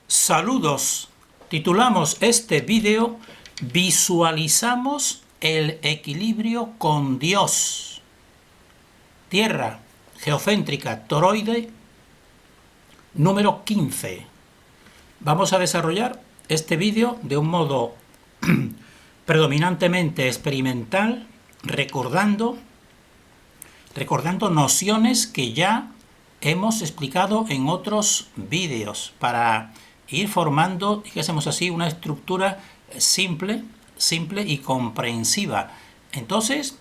Saludos. Titulamos este vídeo Visualizamos el equilibrio con Dios. Tierra geocéntrica toroide número 15. Vamos a desarrollar este vídeo de un modo predominantemente experimental, recordando nociones que ya hemos explicado en otros vídeos para ir formando, dijésemos así, una estructura simple y comprensiva. Entonces,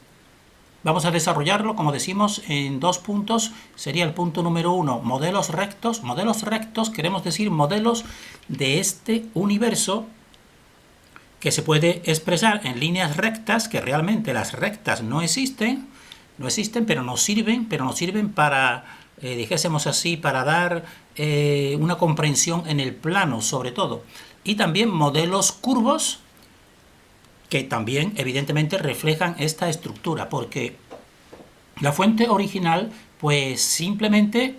vamos a desarrollarlo, como decimos, en dos puntos. Sería el punto número 1, modelos rectos. Modelos rectos, queremos decir modelos de este universo que se puede expresar en líneas rectas, que realmente las rectas no existen, pero nos sirven para, dijésemos así, para dar una comprensión en el plano, sobre todo. Y también modelos curvos, que también evidentemente reflejan esta estructura, porque la fuente original pues simplemente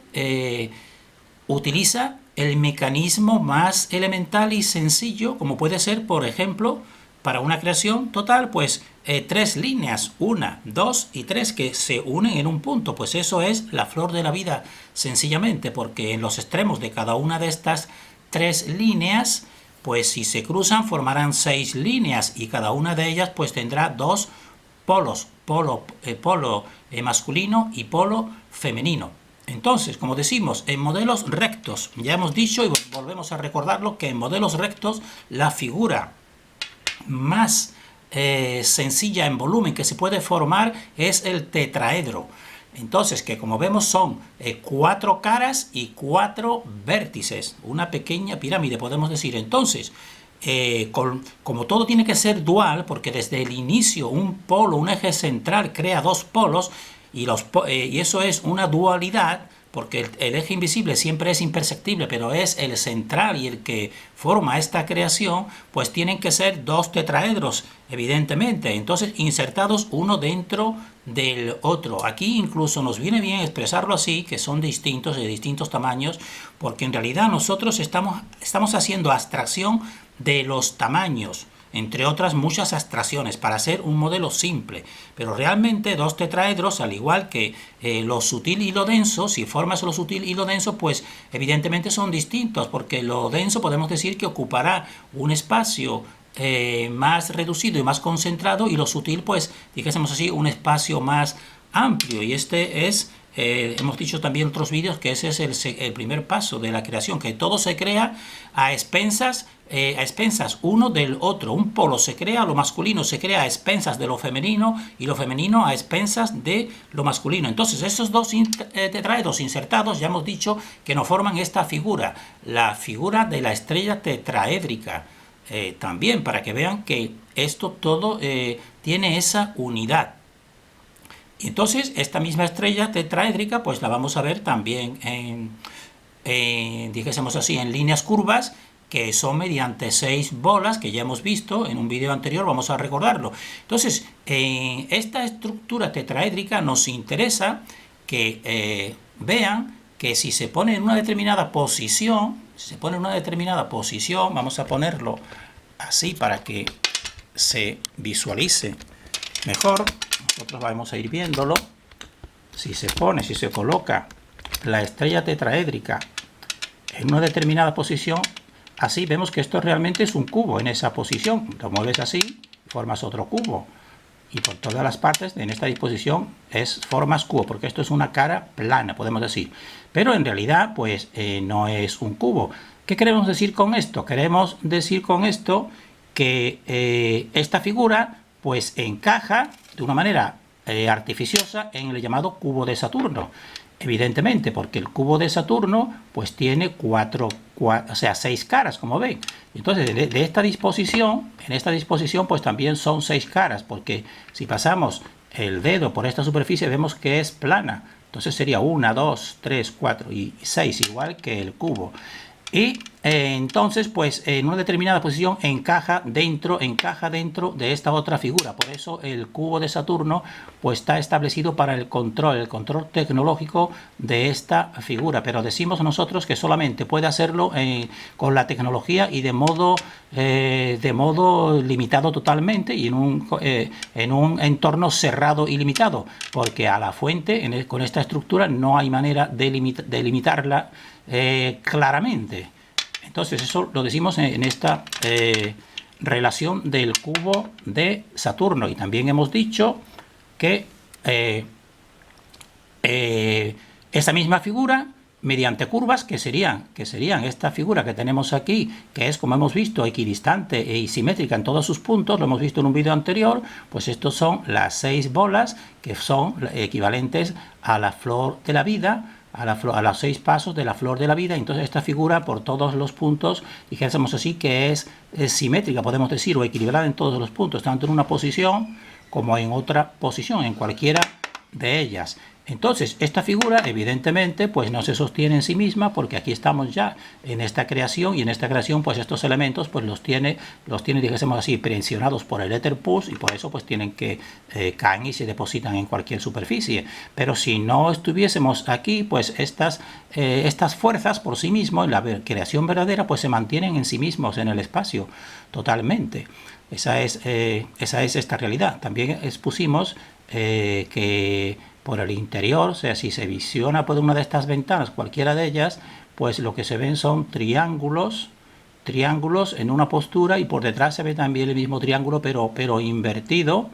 utiliza el mecanismo más elemental y sencillo, como puede ser, por ejemplo, para una creación total, pues tres líneas, 1, 2 y 3, que se unen en un punto. Pues eso es la flor de la vida, sencillamente, porque en los extremos de cada una de estas tres líneas, pues si se cruzan formarán 6 líneas, y cada una de ellas pues tendrá dos polos, polo masculino y polo femenino. Entonces, como decimos, en modelos rectos, ya hemos dicho y volvemos a recordarlo, que en modelos rectos la figura más sencilla en volumen que se puede formar es el tetraedro. Entonces, que como vemos son 4 caras y 4 vértices, una pequeña pirámide, podemos decir. Entonces, como todo tiene que ser dual, porque desde el inicio un polo, un eje central crea dos polos, y eso es una dualidad, porque el eje invisible siempre es imperceptible, pero es el central y el que forma esta creación, pues tienen que ser dos tetraedros, evidentemente, entonces insertados uno dentro del otro. Aquí incluso nos viene bien expresarlo así, que son distintos, de distintos tamaños, porque en realidad nosotros estamos haciendo abstracción de los tamaños, entre otras muchas abstracciones, para hacer un modelo simple. Pero realmente dos tetraedros, al igual que lo sutil y lo denso, si formas lo sutil y lo denso, pues evidentemente son distintos, porque lo denso podemos decir que ocupará un espacio más reducido y más concentrado, y lo sutil, pues dijésemos así, un espacio más amplio. Y este es, hemos dicho también en otros vídeos, que ese es el primer paso de la creación, que todo se crea a expensas uno del otro. Un polo se crea, lo masculino se crea a expensas de lo femenino, y lo femenino a expensas de lo masculino. Entonces esos dos tetraedros insertados, ya hemos dicho que nos forman esta figura, la figura de la estrella tetraédrica. También para que vean que esto todo tiene esa unidad. Y entonces esta misma estrella tetraédrica pues la vamos a ver también dijésemos así, en líneas curvas, que son mediante 6 bolas, que ya hemos visto en un vídeo anterior, vamos a recordarlo. Entonces, en esta estructura tetraédrica nos interesa que vean que si se pone en una determinada posición, vamos a ponerlo así para que se visualice mejor. Nosotros vamos a ir viéndolo. Si se coloca la estrella tetraédrica en una determinada posición, así vemos que esto realmente es un cubo en esa posición. Lo mueves así, formas otro cubo, y por todas las partes en esta disposición formas cubo, porque esto es una cara plana, podemos decir. Pero en realidad pues no es un cubo. ¿Qué queremos decir con esto? Queremos decir con esto que esta figura pues encaja de una manera artificiosa en el llamado cubo de Saturno. Evidentemente, porque el cubo de Saturno pues tiene 6 caras, como ven. Entonces, de esta disposición, en esta disposición pues también son 6 caras, porque si pasamos el dedo por esta superficie vemos que es plana. Entonces sería 1, 2, 3, 4 y 6, igual que el cubo. Y entonces, pues en una determinada posición encaja dentro de esta otra figura. Por eso el cubo de Saturno pues está establecido para el control tecnológico de esta figura. Pero decimos nosotros que solamente puede hacerlo con la tecnología y de modo limitado totalmente y en un entorno cerrado y limitado. Porque a la fuente, con esta estructura, no hay manera de limitarla claramente. Entonces eso lo decimos en esta relación del cubo de Saturno. Y también hemos dicho que esa misma figura, mediante curvas que serían esta figura que tenemos aquí, que es, como hemos visto, equidistante e simétrica en todos sus puntos, lo hemos visto en un vídeo anterior, pues estos son las 6 bolas que son equivalentes a la flor de la vida, a los 6 pasos de la flor de la vida. Entonces esta figura por todos los puntos, dijésemos así, que es simétrica, podemos decir, o equilibrada en todos los puntos, tanto en una posición como en otra posición, en cualquiera de ellas. Entonces esta figura evidentemente pues no se sostiene en sí misma, porque aquí estamos ya en esta creación, y en esta creación pues estos elementos pues los tiene dijésemos así, presionados por el éter pulse, y por eso pues tienen que caen y se depositan en cualquier superficie. Pero si no estuviésemos aquí, pues estas fuerzas por sí mismos, en la creación verdadera, pues se mantienen en sí mismos en el espacio totalmente. Esa es esta realidad. También expusimos que por el interior, o sea, si se visiona por una de estas ventanas, cualquiera de ellas, pues lo que se ven son triángulos en una postura, y por detrás se ve también el mismo triángulo, pero invertido,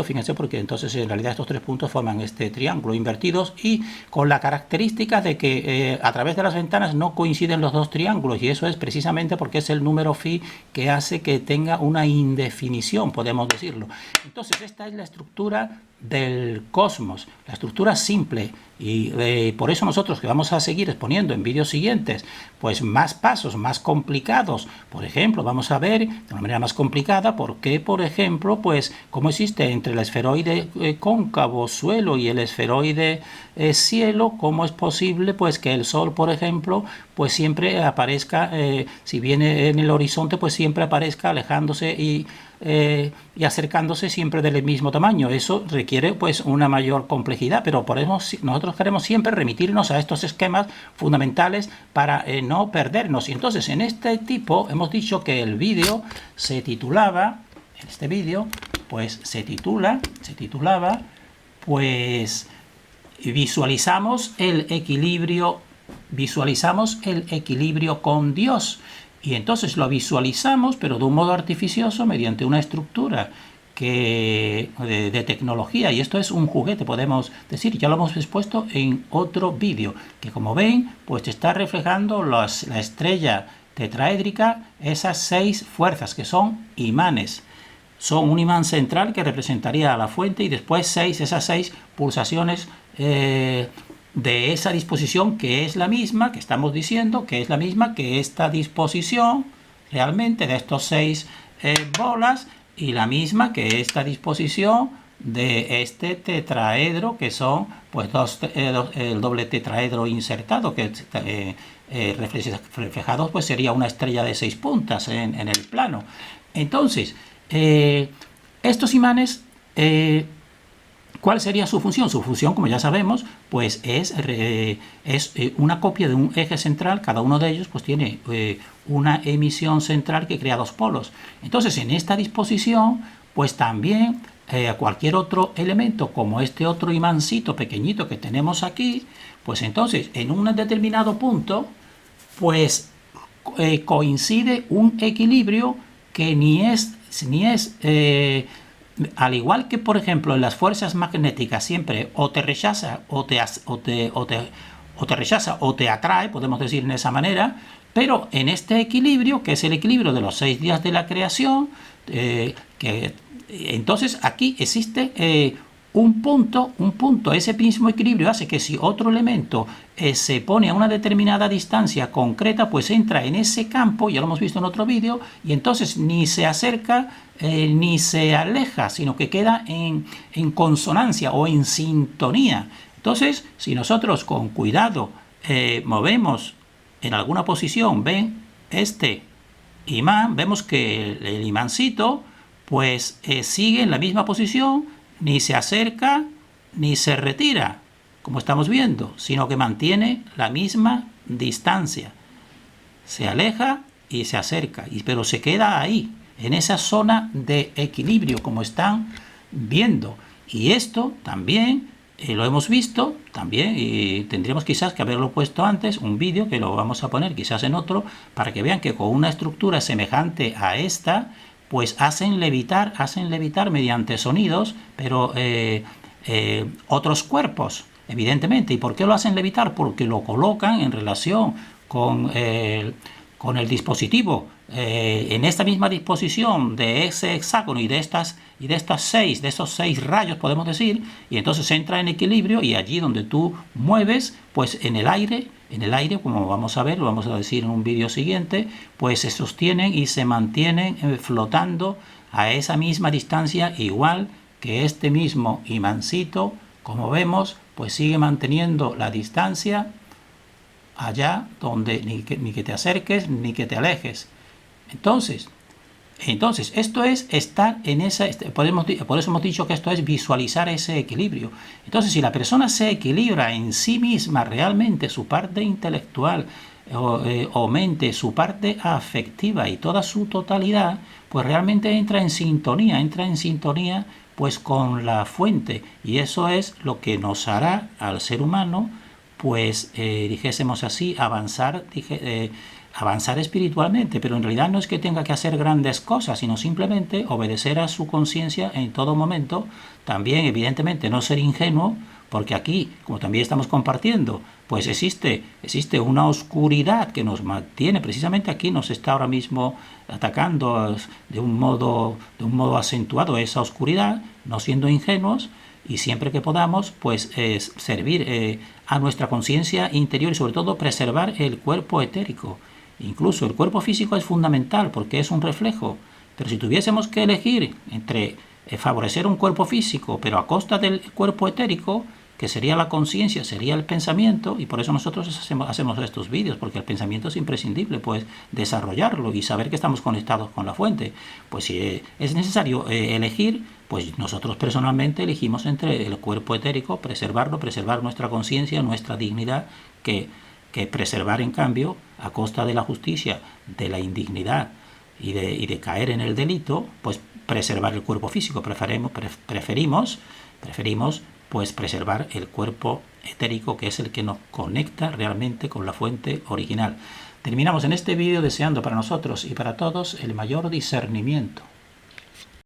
fíjense, porque entonces en realidad estos 3 puntos forman este triángulo invertidos, y con la característica de que a través de las ventanas no coinciden los 2 triángulos, y eso es precisamente porque es el número phi que hace que tenga una indefinición, podemos decirlo. Entonces esta es la estructura del cosmos, la estructura simple, y por eso nosotros, que vamos a seguir exponiendo en vídeos siguientes pues más pasos más complicados, por ejemplo, vamos a ver de una manera más complicada por qué, por ejemplo, pues cómo existe entre el esferoide cóncavo suelo y el esferoide cielo, cómo es posible pues que el Sol, por ejemplo, pues siempre aparezca, si viene en el horizonte, pues siempre aparezca alejándose y acercándose siempre del mismo tamaño. Eso requiere pues una mayor complejidad, pero por eso nosotros queremos siempre remitirnos a estos esquemas fundamentales para no perdernos. Y entonces en este tipo hemos dicho que el vídeo se titulaba, en este vídeo pues se titulaba pues visualizamos el equilibrio con Dios. Y entonces lo visualizamos, pero de un modo artificioso, mediante una estructura de tecnología. Y esto es un juguete, podemos decir. Ya lo hemos expuesto en otro vídeo, que como ven, pues está reflejando la estrella tetraédrica, esas 6 fuerzas que son imanes. Son un imán central que representaría a la fuente, y después esas 6 pulsaciones de esa disposición, que es la misma, que estamos diciendo, que es la misma que esta disposición realmente de estos 6 bolas, y la misma que esta disposición de este tetraedro, que son pues el doble tetraedro insertado, que reflejados pues sería una estrella de 6 puntas en el plano. Entonces estos imanes, ¿cuál sería su función? Su función, como ya sabemos, pues es una copia de un eje central. Cada uno de ellos pues tiene una emisión central que crea 2 polos. Entonces en esta disposición pues también cualquier otro elemento, como este otro imancito pequeñito que tenemos aquí, pues entonces en un determinado punto pues coincide un equilibrio que ni es al igual que, por ejemplo, en las fuerzas magnéticas siempre o te rechaza o te rechaza o te atrae, podemos decir de esa manera, pero en este equilibrio, que es el equilibrio de los 6 días de la creación, entonces aquí existe un punto, ese mismo equilibrio hace que si otro elemento se pone a una determinada distancia concreta, pues entra en ese campo, ya lo hemos visto en otro vídeo, y entonces ni se acerca ni se aleja, sino que queda en consonancia o en sintonía. Entonces, si nosotros con cuidado movemos en alguna posición ven este imán, vemos que el imancito pues sigue en la misma posición, ni se acerca ni se retira, como estamos viendo, sino que mantiene la misma distancia. Se aleja y se acerca, pero se queda ahí, en esa zona de equilibrio, como están viendo. Y esto también lo hemos visto, también, y tendríamos quizás que haberlo puesto antes, un vídeo que lo vamos a poner quizás en otro, para que vean que con una estructura semejante a esta, pues hacen levitar mediante sonidos, pero otros cuerpos, evidentemente. ¿Y por qué lo hacen levitar? Porque lo colocan en relación con el dispositivo en esta misma disposición de ese hexágono y de esos seis rayos, podemos decir, y entonces entra en equilibrio, y allí donde tú mueves, pues en el aire, como vamos a ver, lo vamos a decir en un vídeo siguiente, pues se sostienen y se mantienen flotando a esa misma distancia, igual que este mismo imancito, como vemos, pues sigue manteniendo la distancia allá donde ni que te acerques ni que te alejes. Entonces, esto es estar en esa, por eso hemos dicho que esto es visualizar ese equilibrio. Entonces, si la persona se equilibra en sí misma realmente, su parte intelectual o mente, su parte afectiva y toda su totalidad, pues realmente entra en sintonía pues con la fuente, y eso es lo que nos hará al ser humano, pues dijésemos así, avanzar espiritualmente. Pero en realidad no es que tenga que hacer grandes cosas, sino simplemente obedecer a su conciencia en todo momento. También, evidentemente, no ser ingenuo, porque aquí, como también estamos compartiendo, pues existe una oscuridad que nos mantiene, precisamente aquí nos está ahora mismo atacando de un modo acentuado esa oscuridad, no siendo ingenuos, y siempre que podamos, pues servir a nuestra conciencia interior, y sobre todo preservar el cuerpo etérico. Incluso el cuerpo físico es fundamental porque es un reflejo, pero si tuviésemos que elegir entre favorecer un cuerpo físico, pero a costa del cuerpo etérico, que sería la conciencia, sería el pensamiento, y por eso nosotros hacemos estos vídeos, porque el pensamiento es imprescindible, pues desarrollarlo y saber que estamos conectados con la fuente. Pues si es necesario elegir, pues nosotros personalmente elegimos entre el cuerpo etérico, preservar nuestra conciencia, nuestra dignidad, que preservar en cambio, a costa de la justicia, de la indignidad y de caer en el delito, pues preservar el cuerpo físico. Preferimos pues preservar el cuerpo etérico, que es el que nos conecta realmente con la fuente original. Terminamos en este vídeo deseando para nosotros y para todos el mayor discernimiento.